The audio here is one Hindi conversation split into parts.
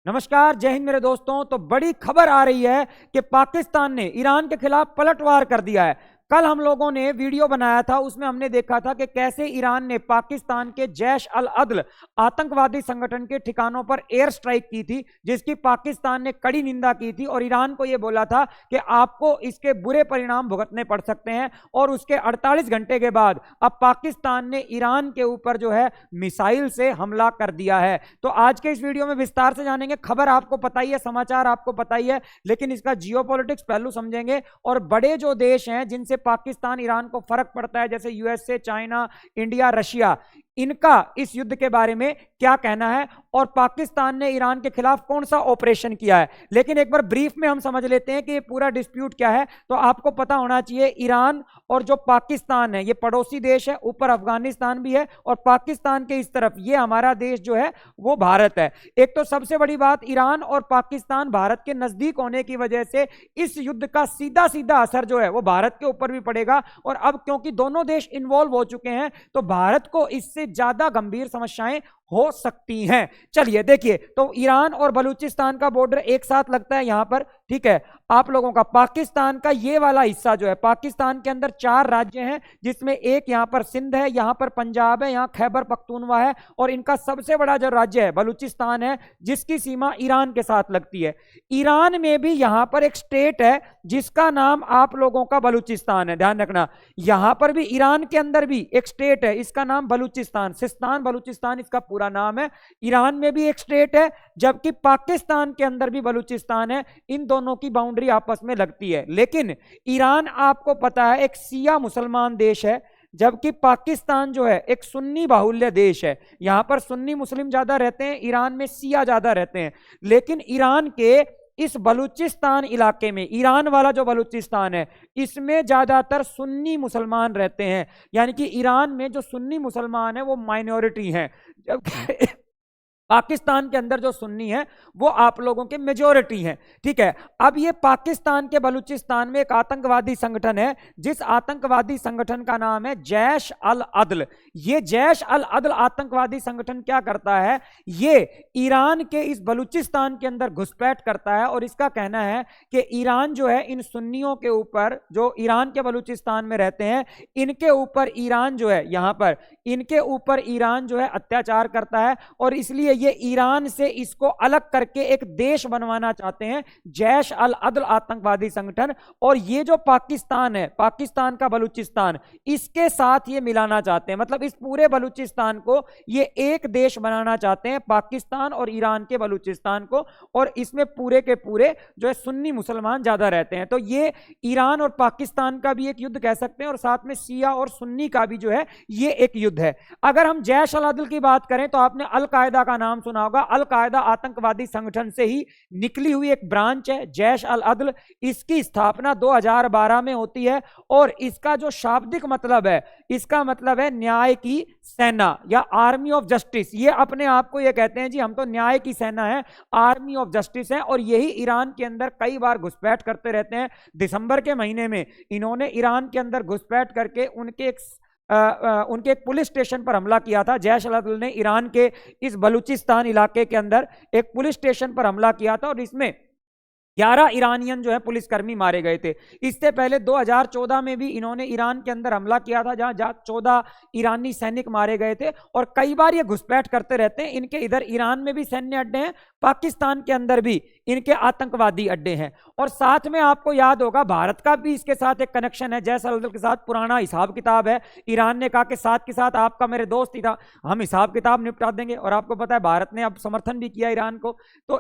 नमस्कार, जय हिंद मेरे दोस्तों। तो बड़ी खबर आ रही है कि पाकिस्तान ने ईरान के खिलाफ पलटवार कर दिया है। कल हम लोगों ने वीडियो बनाया था, उसमें हमने देखा था कि कैसे ईरान ने पाकिस्तान के जैश अल अदल आतंकवादी संगठन के ठिकानों पर एयर स्ट्राइक की थी, जिसकी पाकिस्तान ने कड़ी निंदा की थी और ईरान को यह बोला था कि आपको इसके बुरे परिणाम भुगतने पड़ सकते हैं। और उसके 48 घंटे के बाद अब पाकिस्तान ने ईरान के ऊपर जो है मिसाइल से हमला कर दिया है। तो आज के इस वीडियो में विस्तार से जानेंगे। खबर आपको पता ही है, समाचार आपको पता ही है, लेकिन इसका जियोपॉलिटिक्स पहलू समझेंगे और बड़े जो देश हैं जिनसे पाकिस्तान ईरान को फर्क पड़ता है, जैसे यूएसए, चाइना, इंडिया, रशिया, इनका इस युद्ध के बारे में क्या कहना है और पाकिस्तान ने ईरान के खिलाफ कौन सा ऑपरेशन किया है। लेकिन एक बार ब्रीफ में हम समझ लेते हैं कि ये पूरा डिस्प्यूट क्या है। तो आपको पता होना चाहिए, ईरान और जो पाकिस्तान है ये पड़ोसी देश है, ऊपर अफगानिस्तान भी है और पाकिस्तान के इस तरफ ये हमारा देश जो है वो भारत है। एक तो सबसे बड़ी बात, ईरान और पाकिस्तान भारत के नजदीक होने की वजह से इस युद्ध का सीधा सीधा असर जो है वो भारत के ऊपर भी पड़ेगा। और अब क्योंकि दोनों देश इन्वॉल्व हो चुके हैं तो भारत को इससे ज्यादा गंभीर समस्याएं हो सकती हैं। चलिए देखिए, तो ईरान और बलूचिस्तान का बॉर्डर एक साथ लगता है यहां पर, ठीक है। आप लोगों का पाकिस्तान का ये वाला हिस्सा जो है, पाकिस्तान के अंदर 4 राज्य हैं, जिसमें एक यहां पर सिंध है, यहां पर पंजाब है, यहां खैबर पख्तूनवा है और इनका सबसे बड़ा जो राज्य है बलूचिस्तान है, जिसकी सीमा ईरान के साथ लगती है। ईरान में भी यहां पर एक स्टेट है जिसका नाम आप लोगों का बलूचिस्तान है, ध्यान रखना। यहां पर भी ईरान के अंदर भी एक स्टेट है, इसका नाम बलूचिस्तान, सिस्तान बलूचिस्तान इसका पूरा नाम है। ईरान में भी एक स्टेट है, जबकि पाकिस्तान के अंदर भी बलूचिस्तान है। इन दोनों की बाउंड्री आपस में लगती है। लेकिन ईरान आपको पता है एक शिया मुसलमान देश है, जबकि पाकिस्तान जो है एक सुन्नी बाहुल्य देश है। यहां पर सुन्नी मुस्लिम ज्यादा रहते हैं, ईरान में शिया ज्यादा रहते हैं। लेकिन ईरान के इस बलूचिस्तान इलाके में, ईरान वाला जो बलूचिस्तान है, इसमें ज्यादातर सुन्नी मुसलमान रहते हैं। यानी कि ईरान में जो सुन्नी मुसलमान है वो माइनॉरिटी हैं, जबकि पाकिस्तान के अंदर जो सुन्नी है वो आप लोगों के मेजॉरिटी हैं, ठीक है। अब ये पाकिस्तान के बलूचिस्तान में एक आतंकवादी संगठन है, जिस आतंकवादी संगठन का नाम है जैश अल अदल। ये जैश अल अदल आतंकवादी संगठन क्या करता है, ये ईरान के इस बलूचिस्तान के अंदर घुसपैठ करता है और इसका कहना है कि ईरान जो है इन सुन्नियों के ऊपर, जो ईरान के बलूचिस्तान में रहते हैं, इनके ऊपर ईरान जो है, यहां पर इनके ऊपर ईरान जो है अत्याचार करता है और इसलिए ये ईरान से इसको अलग करके एक देश बनवाना चाहते हैं, जैश अल अदल आतंकवादी संगठन। और ये जो पाकिस्तान है, पाकिस्तान का बलूचिस्तान, इसके साथ ये मिलाना चाहते हैं। मतलब इस पूरे बलूचिस्तान को ये एक देश बनाना चाहते हैं, पाकिस्तान और ईरान के बलूचिस्तान को। और इसमें पूरे के पूरे जो है सुन्नी मुसलमान ज्यादा रहते हैं। तो ये ईरान और पाकिस्तान का भी एक युद्ध कह सकते हैं और साथ में शिया और सुन्नी का भी जो है ये एक युद्ध है। अगर हम जैश अल अदल की बात करें तो आपने अल कायदा का नाम सुना होगा। अल कायदा आतंकवादी संगठन से ही निकली हुई एक ब्रांच है जैश अल अदल। इसकी स्थापना 2012 में होती है और इसका जो शाब्दिक मतलब है, इसका मतलब है न्याय की सेना या आर्मी ऑफ जस्टिस। ये अपने आप को ये कहते हैं जी हम तो न्याय की सेना है, आर्मी ऑफ जस्टिस है। और यही ईरान के अंदर कई बार घुसपैठ करते रहते हैं। दिसंबर के महीने में इन्होंने ईरान के अंदर घुसपैठ करके उनके एक पुलिस स्टेशन पर हमला किया था। जैश अल अदल ने ईरान के इस बलूचिस्तान इलाके के अंदर एक पुलिस स्टेशन पर हमला किया था और इसमें 11 ईरानियन जो है पुलिसकर्मी मारे गए थे। इससे पहले 2014 में भी इन्होंने ईरान के अंदर हमला किया था, जहां 14 ईरानी सैनिक मारे गए थे। और कई बार ये घुसपैठ करते रहते हैं। इनके इधर ईरान में भी सैन्य अड्डे हैं, पाकिस्तान के अंदर भी इनके आतंकवादी अड्डे हैं। और साथ में आपको याद होगा भारत का भी इसके साथ एक कनेक्शन है, जैश अल अदल के साथ पुराना हिसाब किताब है। ईरान ने कहा कि साथ के साथ आपका मेरे दोस्त ही था, हम हिसाब किताब निपटा देंगे। और आपको पता है भारत ने अब समर्थन भी किया ईरान को। तो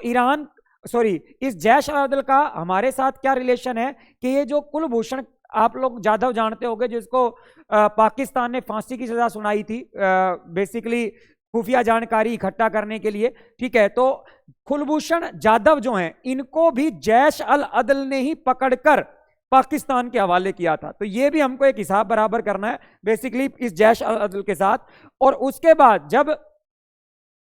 इस जैश अल अदल का हमारे साथ क्या रिलेशन है कि ये जो कुलभूषण आप लोग जाधव जानते होंगे, जिसको पाकिस्तान ने फांसी की सजा सुनाई थी, बेसिकली खुफिया जानकारी इकट्ठा करने के लिए, ठीक है। तो कुलभूषण जाधव जो हैं, इनको भी जैश अल अदल ने ही पकड़कर पाकिस्तान के हवाले किया था। तो ये भी हमको एक हिसाब बराबर करना है बेसिकली इस जैश अल अदल के साथ। और उसके बाद जब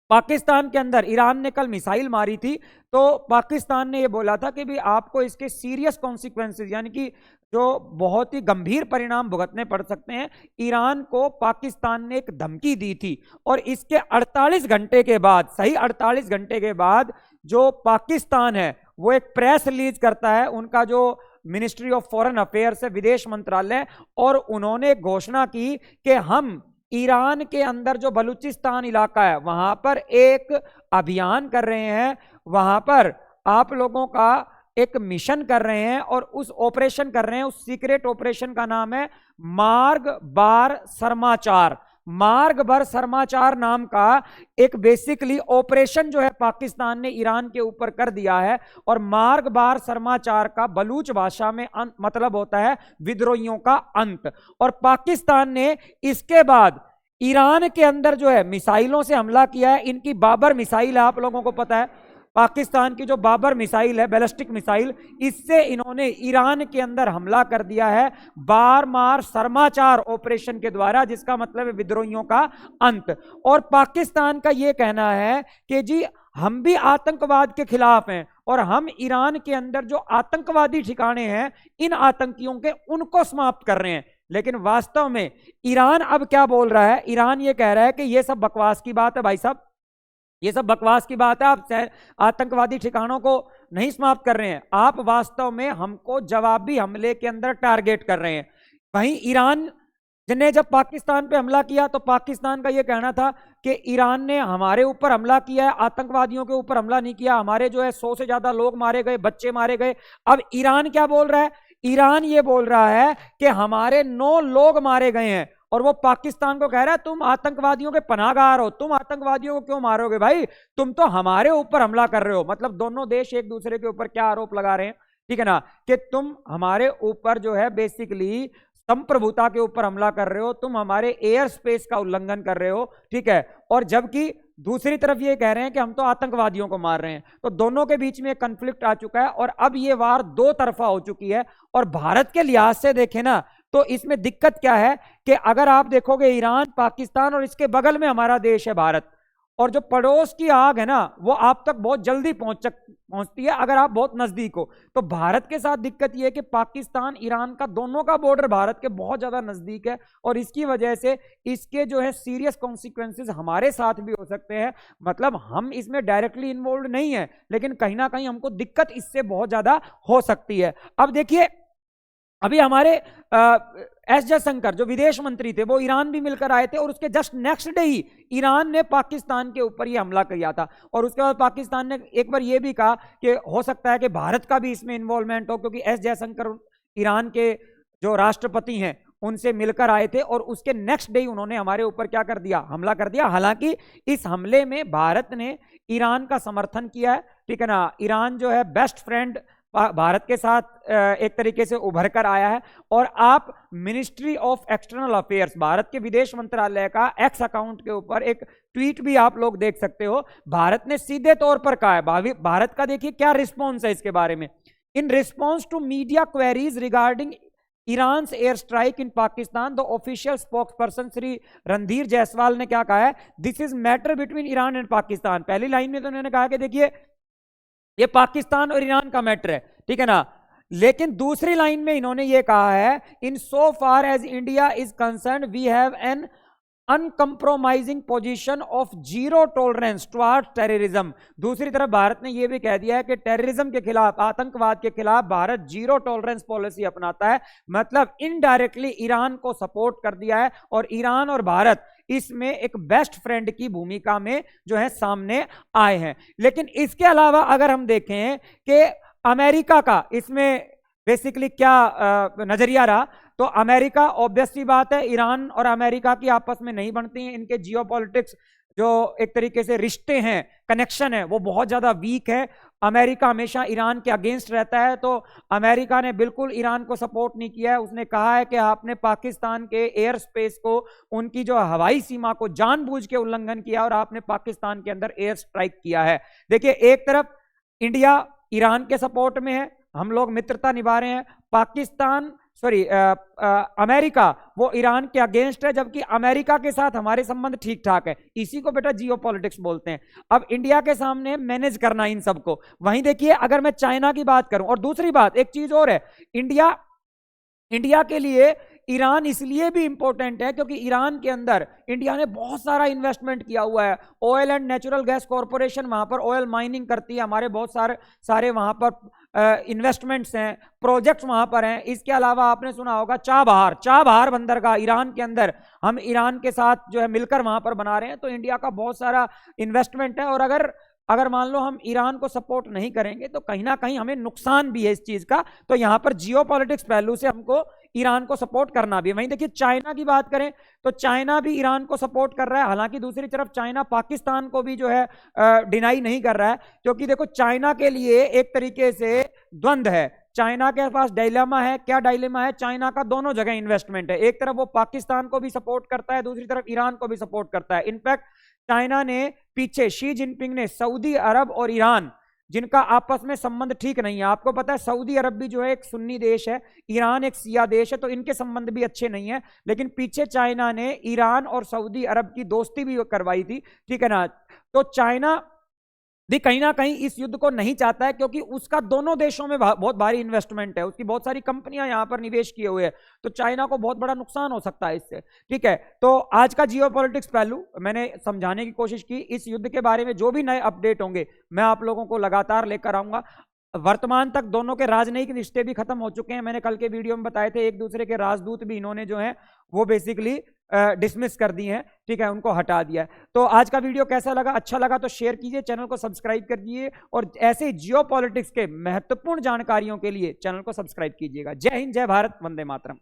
पाकिस्तान के अंदर ईरान ने कल मिसाइल मारी थी तो पाकिस्तान ने यह बोला था कि भी आपको इसके सीरियस कॉन्सिक्वेंसेस, यानी कि जो बहुत ही गंभीर परिणाम भुगतने पड़ सकते हैं, ईरान को पाकिस्तान ने एक धमकी दी थी। और इसके 48 घंटे के बाद, सही 48 घंटे के बाद जो पाकिस्तान है वो एक प्रेस रिलीज करता है, उनका जो मिनिस्ट्री ऑफ फॉरेन अफेयर्स है, विदेश मंत्रालय, और उन्होंने घोषणा की कि हम ईरान के अंदर जो बलूचिस्तान इलाका है वहां पर एक अभियान कर रहे हैं, वहां पर आप लोगों का एक मिशन कर रहे हैं और उस ऑपरेशन कर रहे हैं। उस सीक्रेट ऑपरेशन का नाम है मार्ग बार समाचार। मार्ग बर समाचार नाम का एक बेसिकली ऑपरेशन जो है पाकिस्तान ने ईरान के ऊपर कर दिया है। और मार्ग बार समाचार का बलूच भाषा में मतलब होता है विद्रोहियों का अंत। और पाकिस्तान ने इसके बाद ईरान के अंदर जो है मिसाइलों से हमला किया है। इनकी बाबर मिसाइल है, आप लोगों को पता है, पाकिस्तान की जो बाबर मिसाइल है, बैलिस्टिक मिसाइल, इससे इन्होंने ईरान के अंदर हमला कर दिया है बार मार समाचार ऑपरेशन के द्वारा, जिसका मतलब है विद्रोहियों का अंत। और पाकिस्तान का यह कहना है कि जी हम भी आतंकवाद के खिलाफ हैं और हम ईरान के अंदर जो आतंकवादी ठिकाने हैं इन आतंकियों के उनको समाप्त कर रहे हैं। लेकिन वास्तव में ईरान अब क्या बोल रहा है? ईरान ये कह रहा है कि ये सब बकवास की बात है भाई साहब, ये सब बकवास की बात है, आप आतंकवादी ठिकानों को नहीं समाप्त कर रहे हैं, आप वास्तव में हमको जवाबी हमले के अंदर टारगेट कर रहे हैं। वहीं ईरान ने जब पाकिस्तान पे हमला किया तो पाकिस्तान का यह कहना था कि ईरान ने हमारे ऊपर हमला किया है, आतंकवादियों के ऊपर हमला नहीं किया, हमारे जो है 100 से ज्यादा लोग मारे गए, बच्चे मारे गए। अब ईरान क्या बोल रहा है? ईरान ये बोल रहा है कि हमारे 9 लोग मारे गए हैं और वो पाकिस्तान को कह रहा है तुम आतंकवादियों के पनाहगार हो, तुम आतंकवादियों को क्यों मारोगे भाई, तुम तो हमारे ऊपर हमला कर रहे हो। मतलब दोनों देश एक दूसरे के ऊपर क्या आरोप लगा रहे हैं, ठीक है ना, कि तुम हमारे ऊपर जो है बेसिकली संप्रभुता के ऊपर हमला कर रहे हो, तुम हमारे एयर स्पेस का उल्लंघन कर रहे हो, ठीक है। और जबकि दूसरी तरफ ये कह रहे हैं कि हम तो आतंकवादियों को मार रहे हैं। तो दोनों के बीच में एक कन्फ्लिक्ट आ चुका है और अब ये वार दो तरफा हो चुकी है। और भारत के लिहाज से देखें ना तो इसमें दिक्कत क्या है कि अगर आप देखोगे ईरान, पाकिस्तान और इसके बगल में हमारा देश है भारत, और जो पड़ोस की आग है ना वो आप तक बहुत जल्दी पहुंचती है अगर आप बहुत नजदीक हो। तो भारत के साथ दिक्कत यह है कि पाकिस्तान ईरान का दोनों का बॉर्डर भारत के बहुत ज्यादा नजदीक है और इसकी वजह से इसके जो है सीरियस कॉन्सिक्वेंसेस हमारे साथ भी हो सकते हैं। मतलब हम इसमें डायरेक्टली इन्वॉल्व नहीं है लेकिन कहीं ना कहीं हमको दिक्कत इससे बहुत ज्यादा हो सकती है। अब देखिए अभी हमारे एस जयशंकर जो विदेश मंत्री थे वो ईरान भी मिलकर आए थे और उसके जस्ट नेक्स्ट डे ही ईरान ने पाकिस्तान के ऊपर ये हमला किया था। और उसके बाद पाकिस्तान ने एक बार ये भी कहा कि हो सकता है कि भारत का भी इसमें इन्वॉल्वमेंट हो, क्योंकि एस जयशंकर ईरान के जो राष्ट्रपति हैं उनसे मिलकर आए थे और उसके नेक्स्ट डे उन्होंने हमारे ऊपर क्या कर दिया, हमला कर दिया। हालांकि इस हमले में भारत ने ईरान का समर्थन किया है, ठीक है ना। ईरान जो है बेस्ट फ्रेंड भारत के साथ एक तरीके से उभर कर आया है। और आप ministry of external affairs, Bharat के विदेश मंत्रालय का एक्स अकाउंट के ऊपर एक ट्वीट भी आप लोग देख सकते हो। भारत ने सीधे तौर पर कहा है, भारत का देखिए क्या रिस्पॉन्स है इसके बारे में। In response to media queries regarding Iran air strike in Pakistan, the official spokesperson Shri Randhir Jaiswal ने क्या कहा है, this is matter between Iran and Pakistan. पहली लाइन में तो उन्होंने कहा कि देखिए ये पाकिस्तान और ईरान का मैटर है, ठीक है ना। लेकिन दूसरी लाइन में इन्होंने ये कहा है, in so far as India is concern we have an uncompromising position of zero tolerance towards terrorism. दूसरी तरफ भारत ने यह भी कह दिया है कि टेररिज्म के खिलाफ, आतंकवाद के खिलाफ भारत जीरो टॉलरेंस पॉलिसी अपनाता है। मतलब इनडायरेक्टली ईरान को सपोर्ट कर दिया है और ईरान और भारत इसमें एक बेस्ट फ्रेंड की भूमिका में जो है सामने आए हैं। लेकिन इसके अलावा अगर हम देखें कि अमेरिका का इसमें बेसिकली क्या नजरिया रहा, तो अमेरिका ऑब्वियसली बात है ईरान और अमेरिका की आपस में नहीं बनती हैं। इनके जियोपॉलिटिक्स जो एक तरीके से रिश्ते हैं, कनेक्शन है, वो बहुत ज्यादा वीक है। अमेरिका हमेशा ईरान के अगेंस्ट रहता है, तो अमेरिका ने बिल्कुल ईरान को सपोर्ट नहीं किया है। उसने कहा है कि आपने पाकिस्तान के एयर स्पेस को, उनकी जो हवाई सीमा को जानबूझ के उल्लंघन किया और आपने पाकिस्तान के अंदर एयर स्ट्राइक किया है। देखिए एक तरफ इंडिया ईरान के सपोर्ट में है, हम लोग मित्रता निभा रहे हैं, पाकिस्तान अमेरिका वो ईरान के अगेंस्ट है, जबकि अमेरिका के साथ हमारे संबंध ठीक ठाक है। इसी को बेटा जियोपॉलिटिक्स बोलते हैं। अब इंडिया के सामने मैनेज करना इन सबको। वहीं देखिए अगर मैं चाइना की बात करूं, और दूसरी बात एक चीज और है, इंडिया के लिए ईरान इसलिए भी इंपॉर्टेंट है क्योंकि ईरान के अंदर इंडिया ने बहुत सारा इन्वेस्टमेंट किया हुआ है। Oil and natural gas corporation वहां पर ऑयल माइनिंग करती है, हमारे बहुत सारे वहां पर इन्वेस्टमेंट्स हैं, प्रोजेक्ट्स वहां पर हैं। इसके अलावा आपने सुना होगा चाबहार बंदरगाह ईरान के अंदर हम ईरान के साथ जो है मिलकर वहां पर बना रहे हैं। तो इंडिया का बहुत सारा इन्वेस्टमेंट है, और अगर मान लो हम ईरान को सपोर्ट नहीं करेंगे तो कहीं ना कहीं हमें नुकसान भी है इस चीज का। तो यहां पर जियोपॉलिटिक्स पहलू से हमको ईरान को सपोर्ट करना भी है। वहीं देखिए चाइना की बात करें तो चाइना भी ईरान को सपोर्ट कर रहा है, हालांकि दूसरी तरफ चाइना पाकिस्तान को भी जो है डिनाई नहीं कर रहा है, क्योंकि देखो चाइना के लिए एक तरीके से द्वंद्व है। चाइना के पास डायलेमा है। क्या डायलेमा है? चाइना का दोनों जगह इन्वेस्टमेंट है, एक तरफ वो पाकिस्तान को भी सपोर्ट करता है, दूसरी तरफ ईरान को भी सपोर्ट करता है। इनफैक्ट चाइना ने पीछे शी जिनपिंग ने सऊदी अरब और ईरान, जिनका आपस में संबंध ठीक नहीं है, आपको पता है सऊदी अरब भी जो है एक सुन्नी देश है, ईरान एक शिया देश है, तो इनके संबंध भी अच्छे नहीं है। लेकिन पीछे चाइना ने ईरान और सऊदी अरब की दोस्ती भी करवाई थी, ठीक है ना। तो चाइना भी कहीं ना कहीं इस युद्ध को नहीं चाहता है, क्योंकि उसका दोनों देशों में बहुत भारी इन्वेस्टमेंट है, उसकी बहुत सारी कंपनियां यहां पर निवेश किए हुए हैं, तो चाइना को बहुत बड़ा नुकसान हो सकता है इससे, ठीक है। तो आज का जियोपॉलिटिक्स पहलू मैंने समझाने की कोशिश की। इस युद्ध के बारे में जो भी नए अपडेट होंगे मैं आप लोगों को लगातार लेकर आऊंगा। वर्तमान तक दोनों के राजनयिक रिश्ते भी खत्म हो चुके हैं, मैंने कल के वीडियो में बताए थे। एक दूसरे के राजदूत भी इन्होंने जो है वो बेसिकली डिसमिस कर दी हैं, ठीक है, उनको हटा दिया है। तो आज का वीडियो कैसा लगा? अच्छा लगा तो शेयर कीजिए, चैनल को सब्सक्राइब कर दीजिए, और ऐसे जियोपॉलिटिक्स के महत्वपूर्ण जानकारियों के लिए चैनल को सब्सक्राइब कीजिएगा। जय हिंद, जय भारत, वंदे मातरम।